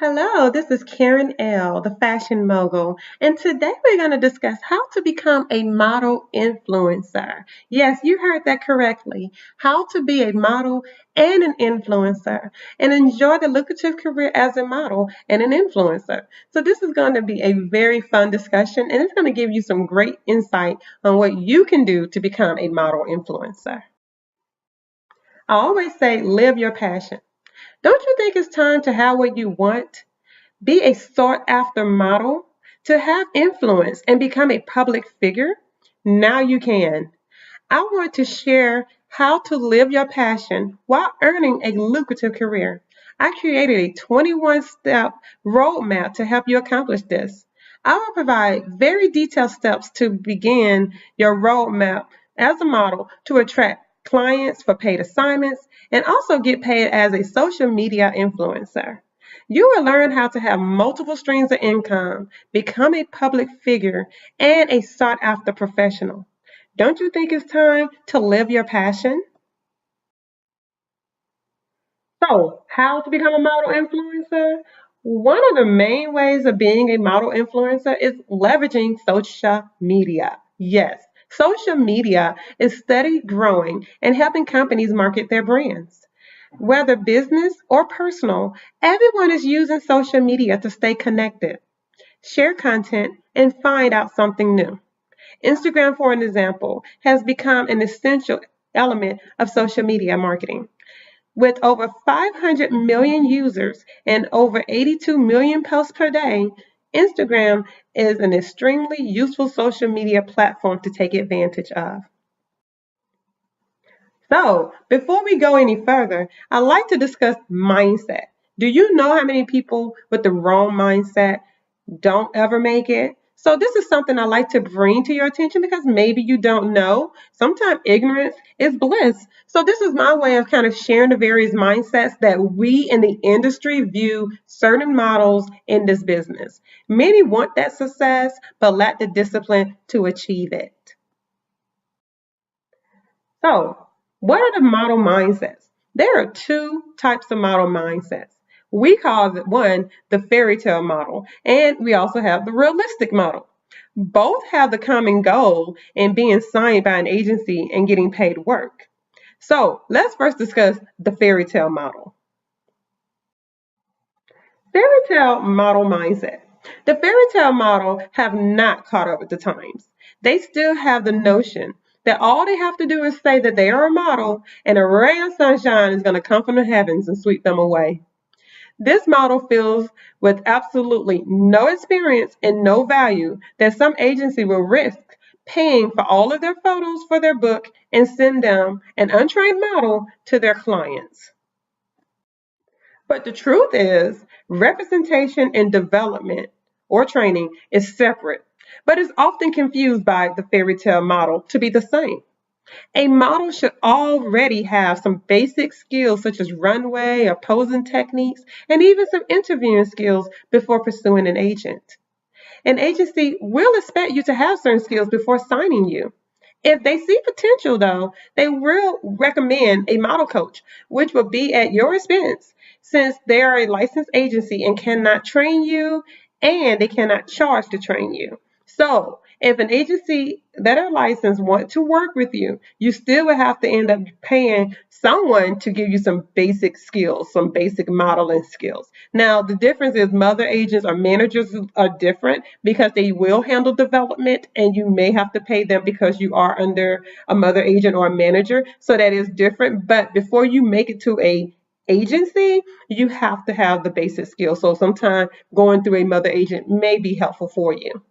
Hello, this is Karen Elle, the fashion mogul, and today we're going to discuss how to become a model influencer. Yes, you heard that correctly. How to be a model and an influencer and enjoy the lucrative career as a model and an influencer. So, this is going to be a very fun discussion and it's going to give you some great insight on what you can do to become a model influencer. I always say, live your passion. Don't you think it's time to have what you want? Be a sought after model, to have influence and become a public figure? Now you can. I want to share how to live your passion while earning a lucrative career. I created a 21-step roadmap to help you accomplish this. I will provide very detailed steps to begin your roadmap as a model to attract clients for paid assignments and also get paid as a social media influencer. You will learn how to have multiple streams of income, become a public figure, and a sought after professional. Don't you think it's time to live your passion? So, how to become a model influencer? One of the main ways of being a model influencer is leveraging social media. Yes, social media is steady growing and helping companies market their brands. Whether business or personal, everyone is using social media to stay connected, share content, and find out something new. Instagram, for an example, has become an essential element of social media marketing. With over 500 million users and over 82 million posts per day, Instagram is an extremely useful social media platform to take advantage of. So, before we go any further, I'd like to discuss mindset. Do you know how many people with the wrong mindset don't ever make it? So, this is something I like to bring to your attention because maybe you don't know. Sometimes ignorance is bliss. So, this is my way of kind of sharing the various mindsets that we in the industry view certain models in this business. Many want that success, but lack the discipline to achieve it. So, what are the model mindsets? There are two types of model mindsets. We call it one the fairy tale model, and we also have the realistic model. Both have the common goal in being signed by an agency and getting paid work. So, let's first discuss the fairy tale model. Fairy tale model mindset. The fairy tale model have not caught up with the times. They still have the notion that all they have to do is say that they are a model and a ray of sunshine is going to come from the heavens and sweep them away. This model fills with absolutely no experience and no value that some agency will risk paying for all of their photos for their book and send them an untrained model to their clients. But the truth is, representation and development or training is separate, but is often confused by the fairy tale model to be the same. A model should already have some basic skills such as runway or posing techniques and even some interviewing skills before pursuing an agent. An agency will expect you to have certain skills before signing you. If they see potential, though, they will recommend a model coach, which will be at your expense since they are a licensed agency and cannot train you and they cannot charge to train you. So, if an agency that are licensed want to work with you, you still will have to end up paying someone to give you some basic skills, some basic modeling skills. Now, the difference is mother agents or managers are different because they will handle development and you may have to pay them because you are under a mother agent or a manager. So that is different. But before you make it to a agency, you have to have the basic skills. So sometimes going through a mother agent may be helpful for you.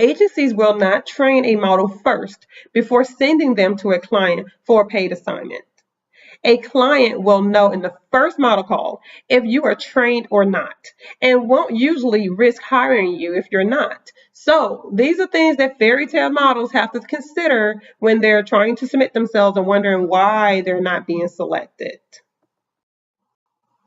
Agencies will not train a model first before sending them to a client for a paid assignment. A client will know in the first model call if you are trained or not and won't usually risk hiring you if you're not. So, these are things that fairy tale models have to consider when they're trying to submit themselves and wondering why they're not being selected.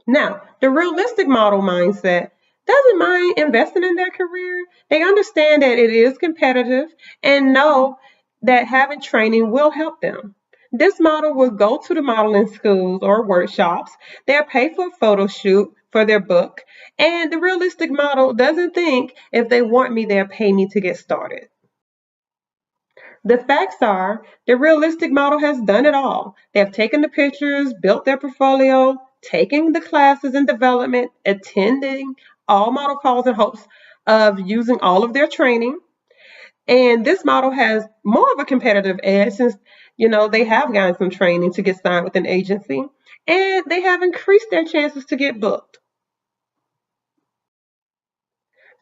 Now, the realistic model mindset doesn't mind investing in their career. They understand that it is competitive and know that having training will help them. This model will go to the modeling schools or workshops. They'll pay for a photo shoot for their book. And the realistic model doesn't think if they want me, they'll pay me to get started. The facts are the realistic model has done it all. They have taken the pictures, built their portfolio, taken the classes in development, attending all model calls in hopes of using all of their training. And this model has more of a competitive edge since, they have gotten some training to get signed with an agency and they have increased their chances to get booked.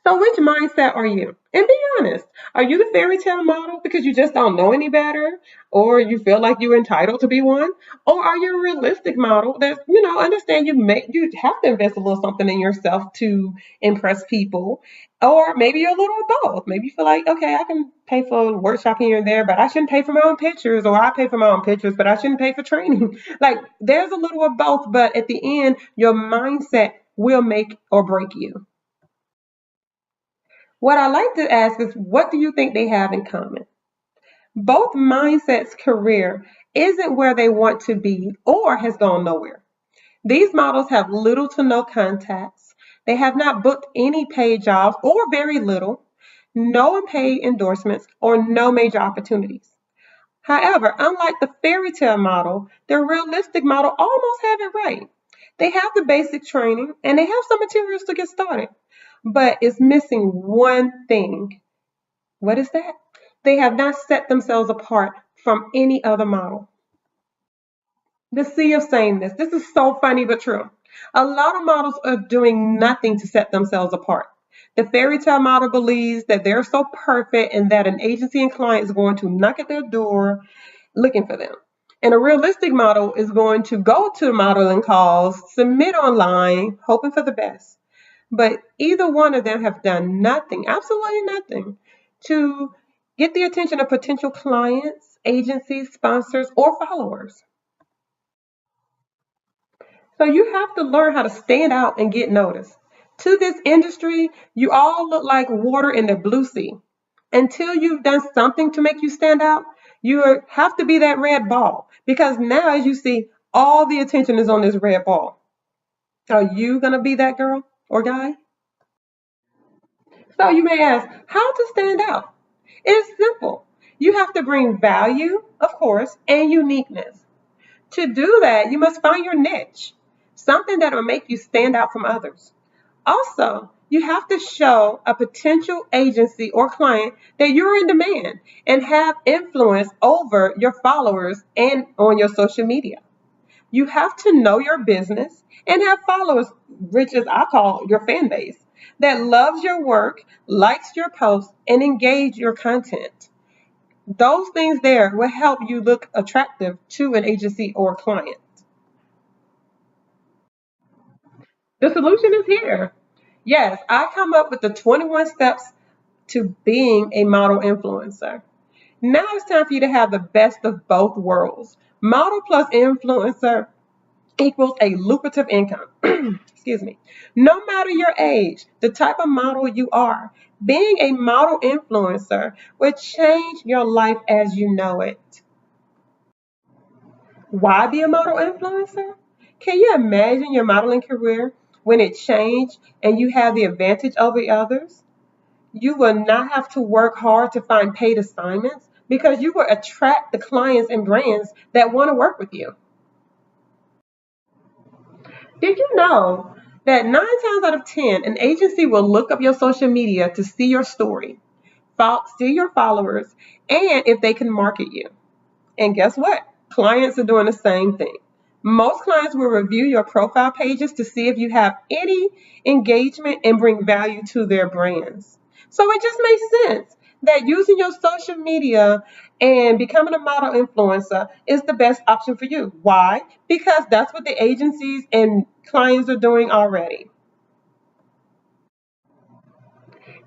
So, which mindset are you? And be honest. Are you the fairy tale model because you just don't know any better, or you feel like you're entitled to be one, or are you a realistic model that understand you have to invest a little something in yourself to impress people, or maybe you're a little of both. Maybe you feel like, okay, I can pay for a workshop here and there, but I shouldn't pay for my own pictures, or I pay for my own pictures, but I shouldn't pay for training. Like there's a little of both, but at the end, your mindset will make or break you. What I like to ask is, what do you think they have in common? Both mindsets' career isn't where they want to be or has gone nowhere. These models have little to no contacts. They have not booked any paid jobs or very little, no paid endorsements, or no major opportunities. However, unlike the fairy tale model, the realistic model almost have it right. They have the basic training and they have some materials to get started, but it's missing one thing. What is that? They have not set themselves apart from any other model. The sea of sameness. This is so funny but true. A lot of models are doing nothing to set themselves apart. The fairy tale model believes that they're so perfect and that an agency and client is going to knock at their door looking for them. And a realistic model is going to go to modeling calls, submit online, hoping for the best. But either one of them have done nothing, absolutely nothing, to get the attention of potential clients, agencies, sponsors, or followers. So you have to learn how to stand out and get noticed. To this industry, you all look like water in the blue sea. Until you've done something to make you stand out, you have to be that red ball. Because now, as you see, all the attention is on this red ball. Are you going to be that girl or guy? So you may ask, how to stand out? It's simple. You have to bring value, of course, and uniqueness. To do that, you must find your niche, something that will make you stand out from others. Also, you have to show a potential agency or client that you're in demand and have influence over your followers and on your social media. You have to know your business and have followers, which is I call your fan base, that loves your work, likes your posts, and engage your content. Those things there will help you look attractive to an agency or client. The solution is here. Yes, I come up with the 21 steps to being a model influencer. Now it's time for you to have the best of both worlds. Model plus influencer equals a lucrative income. Excuse me. No matter your age, the type of model you are, being a model influencer will change your life as you know it. Why be a model influencer? Can you imagine your modeling career when it changed and you have the advantage over others? You will not have to work hard to find paid assignments because you will attract the clients and brands that want to work with you. Did you know that 9 times out of 10, an agency will look up your social media to see your story, see your followers, and if they can market you? And guess what? Clients are doing the same thing. Most clients will review your profile pages to see if you have any engagement and bring value to their brands. So it just makes sense that using your social media and becoming a model influencer is the best option for you. Why? Because that's what the agencies and clients are doing already.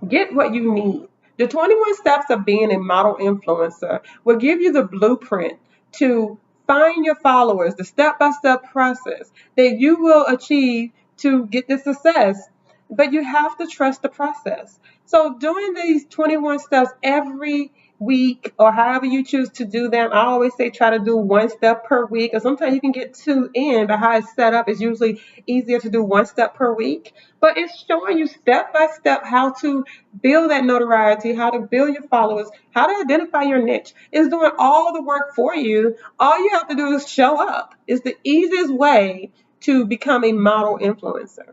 Get what you need. The 21 steps of being a model influencer will give you the blueprint to find your followers, the step by step process that you will achieve to get the success. But you have to trust the process. So, doing these 21 steps every week or however you choose to do them. I always say try to do one step per week, or sometimes you can get two in, but how it's set up is usually easier to do one step per week. But it's showing you step by step how to build that notoriety, how to build your followers, how to identify your niche. It's doing all the work for you. All you have to do is show up. It's the easiest way to become a model influencer.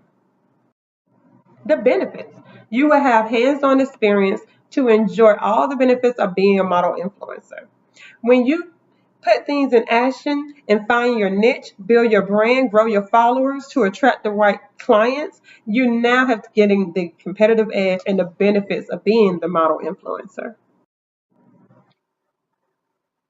The benefits. You will have hands-on experience to enjoy all the benefits of being a model influencer. When you put things in action and find your niche, build your brand, grow your followers to attract the right clients, you now have getting the competitive edge and the benefits of being the model influencer.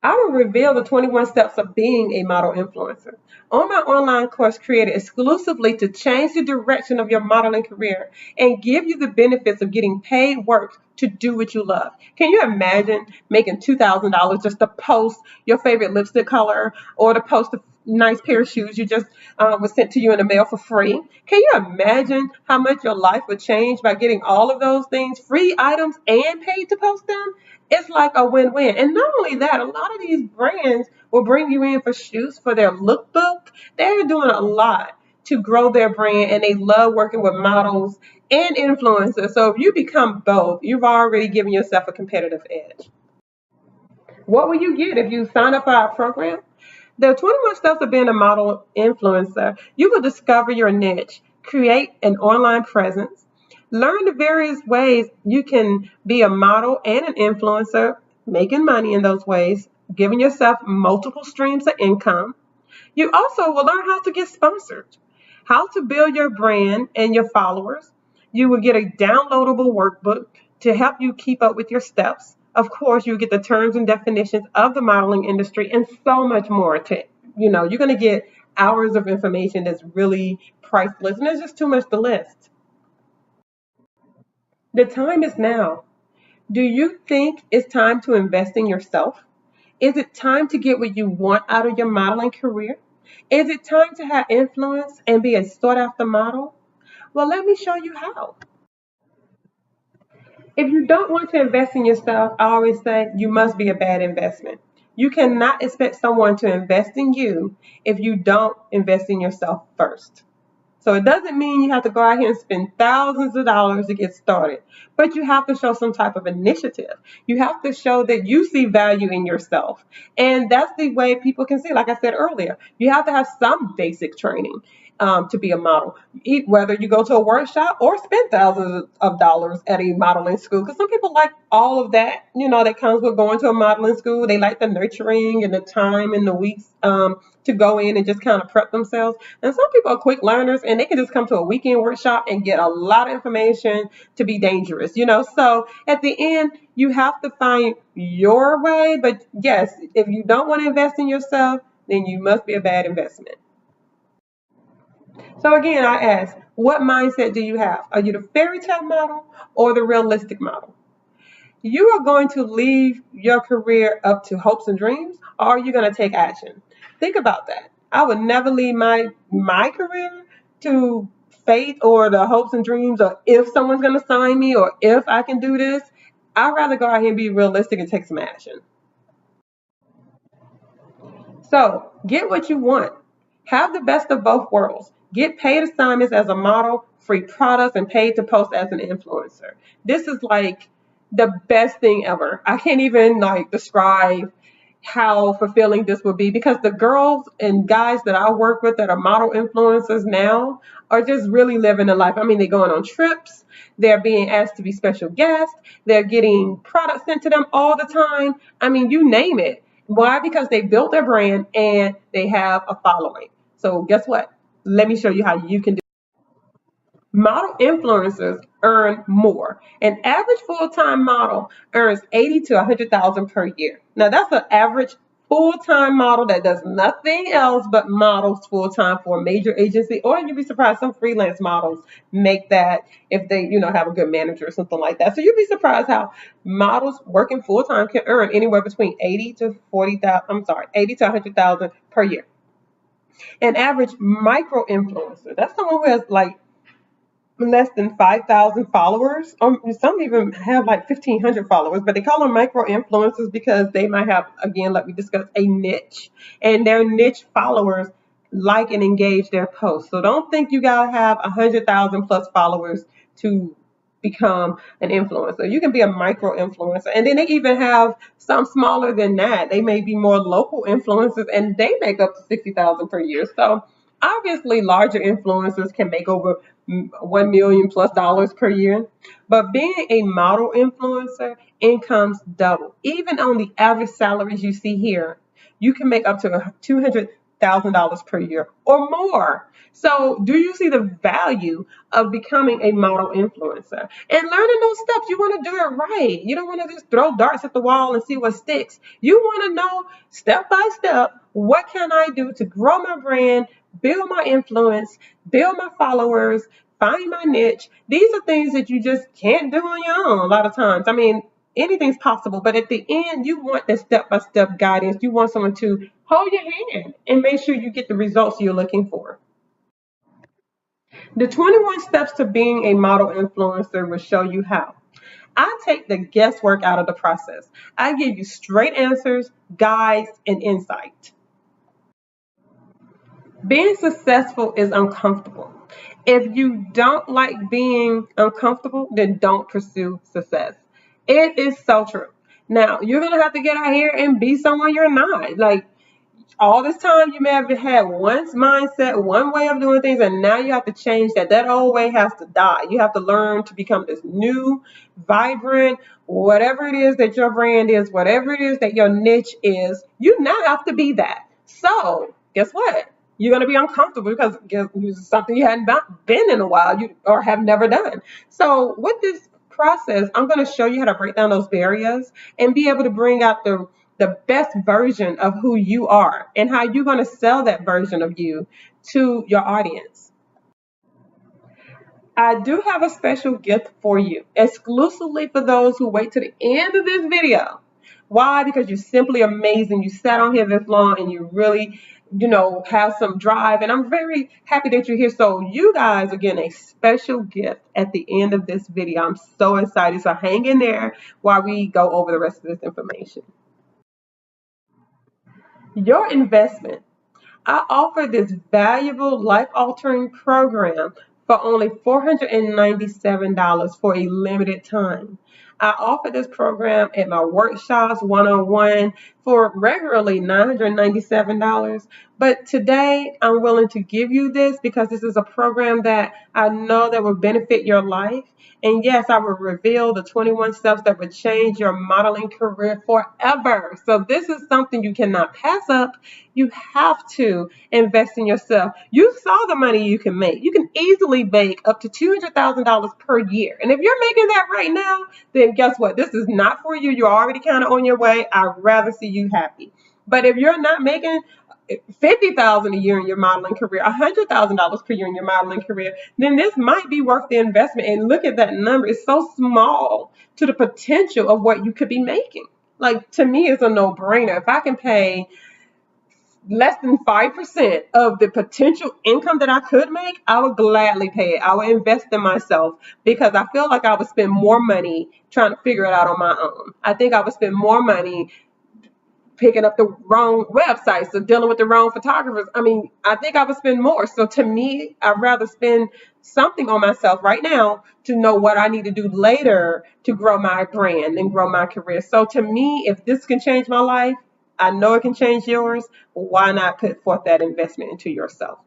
I will reveal the 21 steps of being a model influencer on my online course created exclusively to change the direction of your modeling career and give you the benefits of getting paid work to do what you love. Can you imagine making $2,000 just to post your favorite lipstick color or to post a nice pair of shoes you just was sent to you in the mail for free? Can you imagine how much your life would change by getting all of those things, free items, and paid to post them? It's like a win-win. And not only that, a lot of these brands will bring you in for shoots for their lookbook. They're doing a lot to grow their brand and they love working with models and influencers. So if you become both, you've already given yourself a competitive edge. What will you get if you sign up for our program? The 21 steps of being a model influencer. You will discover your niche, create an online presence, learn the various ways you can be a model and an influencer, making money in those ways, giving yourself multiple streams of income. You also will learn how to get sponsored, how to build your brand and your followers. You will get a downloadable workbook to help you keep up with your steps. Of course, you get the terms and definitions of the modeling industry and so much more. You're going to get hours of information that's really priceless, and there's just too much to list. The time is now. Do you think it's time to invest in yourself? Is it time to get what you want out of your modeling career? Is it time to have influence and be a sought after model? Well, let me show you how. If you don't want to invest in yourself, I always say you must be a bad investment. You cannot expect someone to invest in you if you don't invest in yourself first. So it doesn't mean you have to go out here and spend thousands of dollars to get started, but you have to show some type of initiative. You have to show that you see value in yourself. And that's the way people can see. Like I said earlier, you have to have some basic training to be a model, whether you go to a workshop or spend thousands of dollars at a modeling school. Because some people like all of that, that comes with going to a modeling school. They like the nurturing and the time and the weeks to go in and just kind of prep themselves. And some people are quick learners and they can just come to a weekend workshop and get a lot of information to be dangerous. So at the end, you have to find your way. But yes, if you don't want to invest in yourself, then you must be a bad investment. So again, I ask, what mindset do you have? Are you the fairy tale model or the realistic model? You are going to leave your career up to hopes and dreams, or are you going to take action? Think about that. I would never leave my career to fate or the hopes and dreams, or if someone's going to sign me, or if I can do this. I'd rather go out here and be realistic and take some action. So get what you want. Have the best of both worlds. Get paid assignments as a model, free products, and paid to post as an influencer. This is like the best thing ever. I can't even describe how fulfilling this will be because the girls and guys that I work with that are model influencers now are just really living a life. I mean, they're going on trips, they're being asked to be special guests, they're getting products sent to them all the time. I mean, you name it. Why? Because they built their brand and they have a following. So guess what? Let me show you how you can do. Model influencers earn more. An average full-time model earns 80 to 100,000 per year. Now that's an average full-time model that does nothing else but models full-time for a major agency, or you'd be surprised some freelance models make that if they, have a good manager or something like that. So you'd be surprised how models working full-time can earn anywhere between 80 to 40,000, 80 to 100,000 per year. An average micro influencer, that's someone who has less than 5,000 followers. Some even have like 1,500 followers, but they call them micro influencers because they might have, again, like we discussed, a niche, and their niche followers like and engage their posts. So don't think you gotta have 100,000 plus followers to become an influencer. You can be a micro influencer, and then they even have some smaller than that. They may be more local influencers, and they make up to 60,000 per year. So obviously, larger influencers can make over 1 million plus dollars per year. But being a model influencer, incomes double. Even on the average salaries you see here, you can make up to $200,000 per year or more. So, do you see the value of becoming a model influencer and learning those steps? You want to do it right. You don't want to just throw darts at the wall and see what sticks. You want to know step by step, what can I do to grow my brand, build my influence, build my followers, find my niche. These are things that you just can't do on your own a lot of times. I mean, anything's possible, but at the end, you want that step by step guidance. You want someone to hold your hand and make sure you get the results you're looking for. The 21 steps to being a model influencer will show you how. I take the guesswork out of the process. I give you straight answers, guides, and insight. Being successful is uncomfortable. If you don't like being uncomfortable, then don't pursue success. It is so true. Now, you're going to have to get out here and be someone you're not. Like, all this time you may have had one mindset, one way of doing things, and now you have to change that. That old way has to die. You have to learn to become this new, vibrant, whatever it is that your brand is, whatever it is that your niche is, you now have to be that. So, guess what? You're going to be uncomfortable because it's something you hadn't been in a while, or have never done. So, with this process, I'm going to show you how to break down those barriers and be able to bring out the best version of who you are and how you're going to sell that version of you to your audience. I do have a special gift for you, exclusively for those who wait to the end of this video. Why? Because you're simply amazing. You sat on here this long and you really, have some drive. And I'm very happy that you're here. So you guys are getting a special gift at the end of this video. I'm so excited. So hang in there while we go over the rest of this information. Your investment. I offer this valuable life-altering program for only $497 for a limited time. I offer this program at my workshops one-on-one for regularly $997. But today I'm willing to give you this because this is a program that I know that will benefit your life. And yes, I will reveal the 21 steps that would change your modeling career forever. So this is something you cannot pass up. You have to invest in yourself. You saw the money you can make. You can easily make up to $200,000 per year. And if you're making that right now, then guess what? This is not for you. You're already kind of on your way. I'd rather see you happy. But if you're not making $50,000 a year in your modeling career, $100,000 per year in your modeling career, then this might be worth the investment. And look at that number; it's so small to the potential of what you could be making. Like, to me, it's a no-brainer. If I can pay less than 5% of the potential income that I could make, I would gladly pay it. I would invest in myself because I feel like I would spend more money trying to figure it out on my own. I think I would spend more money picking up the wrong websites or dealing with the wrong photographers. I mean, I think I would spend more. So to me, I'd rather spend something on myself right now to know what I need to do later to grow my brand and grow my career. So to me, if this can change my life, I know it can change yours. Why not put forth that investment into yourself?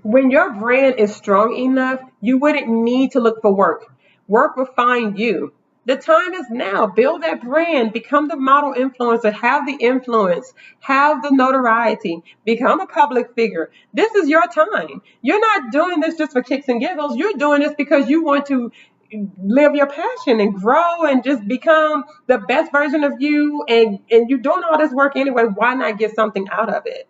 When your brand is strong enough, you wouldn't need to look for work. Work will find you. The time is now. Build that brand, become the model influencer, have the influence, have the notoriety, become a public figure. This is your time. You're not doing this just for kicks and giggles. You're doing this because you want to live your passion and grow and just become the best version of you. And you're doing all this work anyway. Why not get something out of it?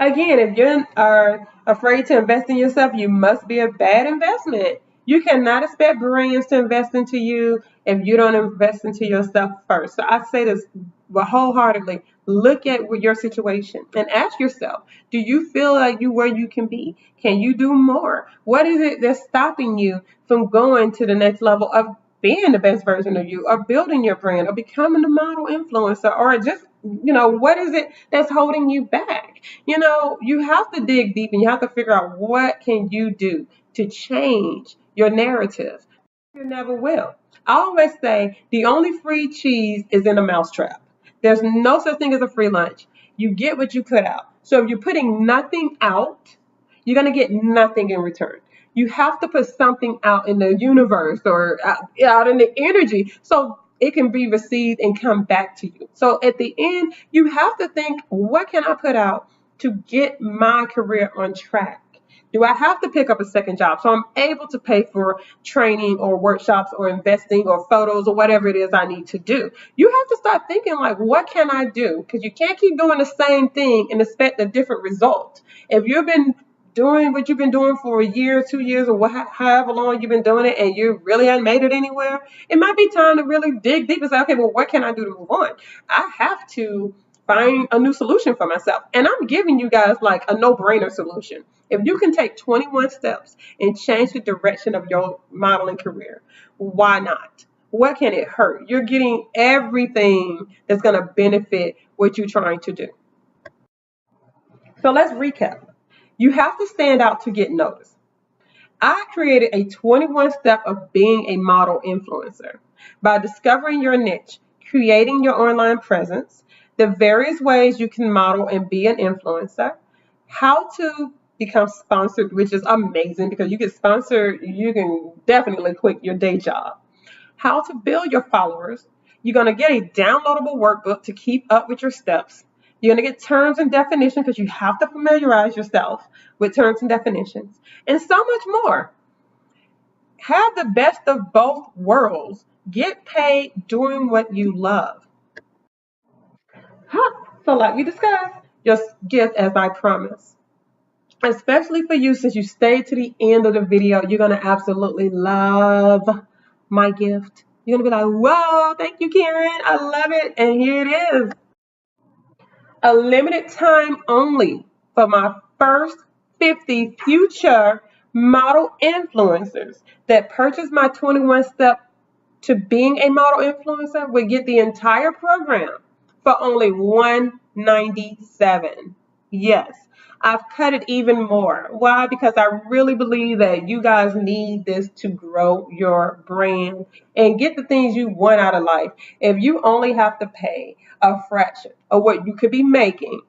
Again, if you are afraid to invest in yourself, you must be a bad investment. You cannot expect brands to invest into you if you don't invest into yourself first. So I say this but wholeheartedly look at your situation and ask yourself, do you feel like you where you can be? Can you do more? What is it that's stopping you from going to the next level of being the best version of you, or building your brand, or becoming a model influencer, or just, what is it that's holding you back? You have to dig deep and you have to figure out what can you do to change your narrative. You never will. I always say the only free cheese is in a mousetrap. There's no such thing as a free lunch. You get what you put out. So if you're putting nothing out, you're going to get nothing in return. You have to put something out in the universe, or out in the energy, so it can be received and come back to you. So at the end, you have to think, what can I put out to get my career on track? Do I have to pick up a second job so I'm able to pay for training or workshops or investing or photos or whatever it is I need to do? You have to start thinking, like, what can I do? Because you can't keep doing the same thing and expect a different result. If you've been doing what you've been doing for a year, 2 years, or however long you've been doing it, and you really haven't made it anywhere, it might be time to really dig deep and say, okay, well, what can I do to move on? I have to find a new solution for myself. And I'm giving you guys like a no-brainer solution. If you can take 21 steps and change the direction of your modeling career, why not? What can it hurt? You're getting everything that's going to benefit what you're trying to do. So let's recap. You have to stand out to get noticed. I created a 21 step of being a model influencer by discovering your niche, creating your online presence, the various ways you can model and be an influencer, how to become sponsored, which is amazing because you get sponsored, you can definitely quit your day job, how to build your followers. You're going to get a downloadable workbook to keep up with your steps. You're going to get terms and definitions because you have to familiarize yourself with terms and definitions, and so much more. Have the best of both worlds. Get paid doing what you love. Huh. So, like we discussed, just gift as I promised. Especially for you, since you stayed to the end of the video, you're going to absolutely love my gift. You're going to be like, whoa, thank you, Karen. I love it. And here it is. A limited time only for my first 50 future model influencers that purchase my 21 step to being a model influencer will get the entire program for only $197. Yes, I've cut it even more. Why? Because I really believe that you guys need this to grow your brand and get the things you want out of life. If you only have to pay a fraction of what you could be making,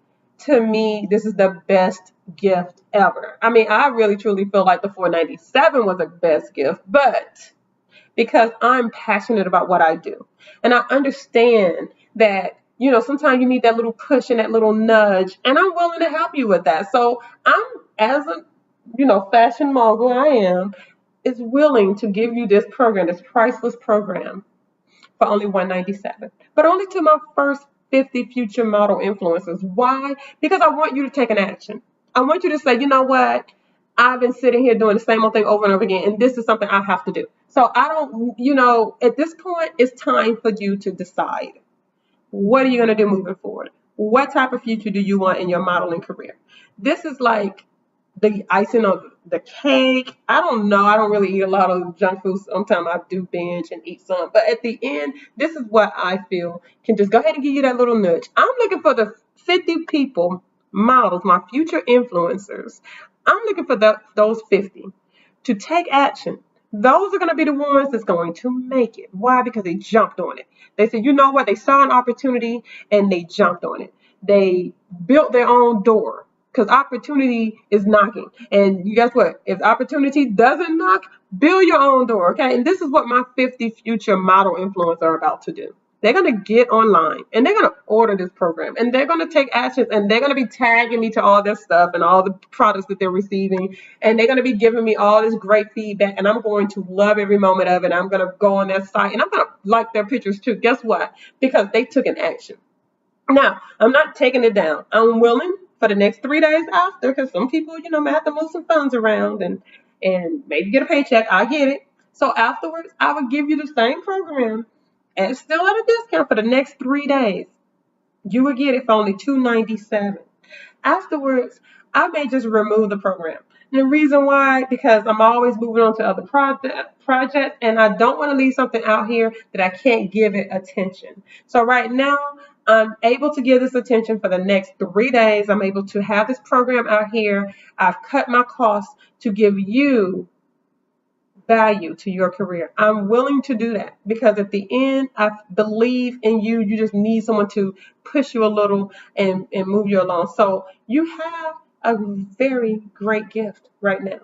to me, this is the best gift ever. I mean, I really truly feel like the 497 was the best gift, but because I'm passionate about what I do. And I understand that, sometimes you need that little push and that little nudge, and I'm willing to help you with that. So I'm, as a, fashion mogul I am, is willing to give you this program, this priceless program for only $197, but only to my first 50 future model influencers. Why? Because I want you to take an action. I want you to say, you know what? I've been sitting here doing the same old thing over and over again, and this is something I have to do. So I don't, at this point, it's time for you to decide. What are you going to do moving forward? What type of future do you want in your modeling career? This is like the icing on the cake. I don't know. I don't really eat a lot of junk food. Sometimes I do binge and eat some. But at the end, this is what I feel can just go ahead and give you that little nudge. I'm looking for the 50 people, models, my future influencers. I'm looking for those 50 to take action. Those are going to be the ones that's going to make it. Why? Because they jumped on it. They said, you know what? They saw an opportunity and they jumped on it. They built their own door because opportunity is knocking. And you guess what? If opportunity doesn't knock, build your own door, okay? And this is what my 50 future model influencers are about to do. They're going to get online and they're going to order this program and they're going to take actions and they're going to be tagging me to all their stuff and all the products that they're receiving. And they're going to be giving me all this great feedback and I'm going to love every moment of it. I'm going to go on their site and I'm going to like their pictures too. Guess what? Because they took an action. Now, I'm not taking it down. I'm willing for the next 3 days after, because some people, may have to move some funds around and maybe get a paycheck. I get it. So afterwards, I would give you the same program and still at a discount for the next 3 days. You would get it for only $297. Afterwards, I may just remove the program. And the reason why, because I'm always moving on to other projects, and I don't want to leave something out here that I can't give it attention. So right now, I'm able to give this attention for the next 3 days. I'm able to have this program out here. I've cut my costs to give you value to your career. I'm willing to do that because at the end, I believe in you. You just need someone to push you a little and move you along. So you have a very great gift right now.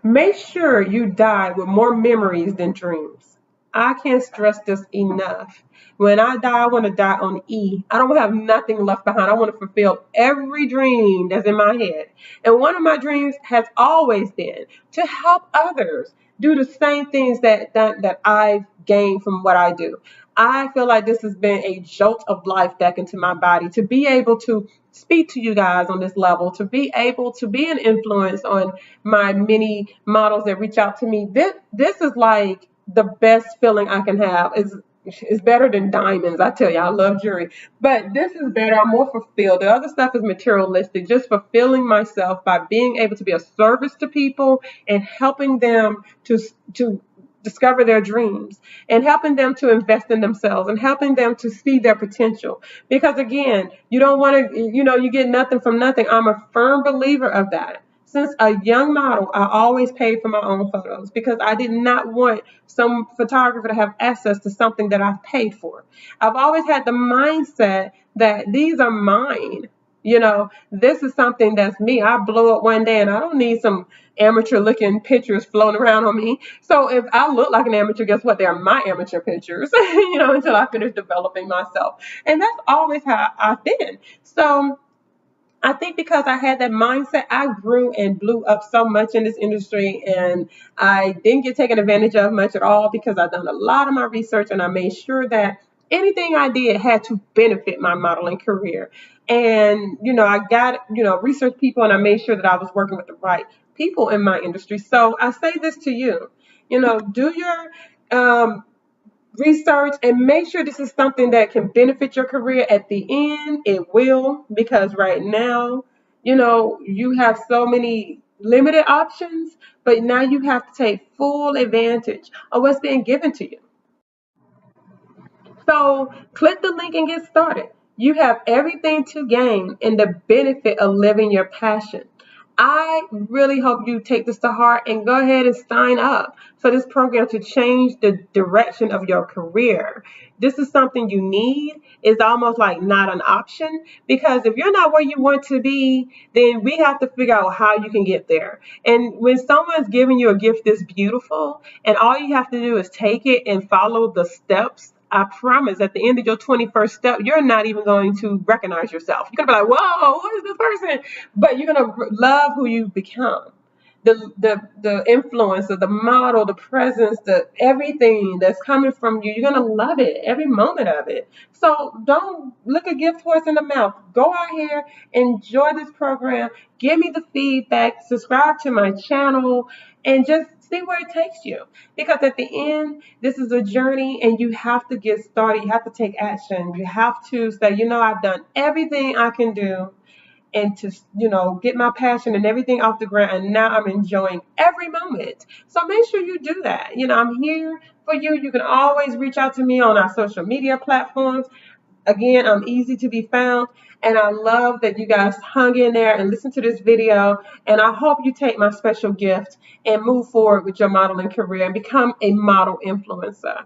Make sure you die with more memories than dreams. I can't stress this enough. When I die, I want to die on E. I don't want to have nothing left behind. I want to fulfill every dream that's in my head. And one of my dreams has always been to help others do the same things that I've gained from what I do. I feel like this has been a jolt of life back into my body to be able to speak to you guys on this level, to be able to be an influence on my many models that reach out to me. This is like the best feeling I can have. It's better than diamonds. I tell you, I love jewelry, but this is better. I'm more fulfilled. The other stuff is materialistic. Just fulfilling myself by being able to be a service to people and helping them to discover their dreams and helping them to invest in themselves and helping them to see their potential. Because again, you don't want to, you get nothing from nothing. I'm a firm believer of that. Since a young model, I always paid for my own photos because I did not want some photographer to have access to something that I've paid for. I've always had the mindset that these are mine. This is something that's me. I blow up one day and I don't need some amateur looking pictures floating around on me. So if I look like an amateur, guess what? They're my amateur pictures, until I finish developing myself. And that's always how I've been. So I think because I had that mindset, I grew and blew up so much in this industry, and I didn't get taken advantage of much at all because I've done a lot of my research and I made sure that anything I did had to benefit my modeling career. And, I got, research people and I made sure that I was working with the right people in my industry. So I say this to you, do your research and make sure this is something that can benefit your career. At the end, it will, because right now, you have so many limited options, but now you have to take full advantage of what's being given to you. So click the link and get started. You have everything to gain and the benefit of living your passion. I really hope you take this to heart and go ahead and sign up for this program to change the direction of your career. This is something you need. It's almost like not an option, because if you're not where you want to be, then we have to figure out how you can get there. And when someone's giving you a gift this beautiful and all you have to do is take it and follow the steps, I promise at the end of your 21st step, you're not even going to recognize yourself. You're going to be like, whoa, who is this person? But you're going to love who you've become. The influence of the model, the presence, the everything that's coming from you, you're going to love it, every moment of it. So don't look a gift horse in the mouth. Go out here, enjoy this program, give me the feedback, subscribe to my channel, and just see where it takes you. Because at the end, this is a journey and you have to get started. You have to take action. You have to say, I've done everything I can do and to, get my passion and everything off the ground. And now I'm enjoying every moment. So make sure you do that. I'm here for you. You can always reach out to me on our social media platforms. Again, I'm easy to be found, and I love that you guys hung in there and listened to this video, and I hope you take my special gift and move forward with your modeling career and become a model influencer.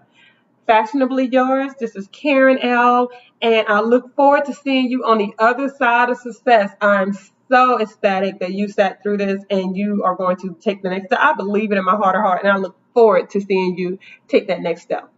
Fashionably yours, this is Karen Elle, and I look forward to seeing you on the other side of success. I'm so ecstatic that you sat through this and you are going to take the next step. I believe it in my heart of heart, and I look forward to seeing you take that next step.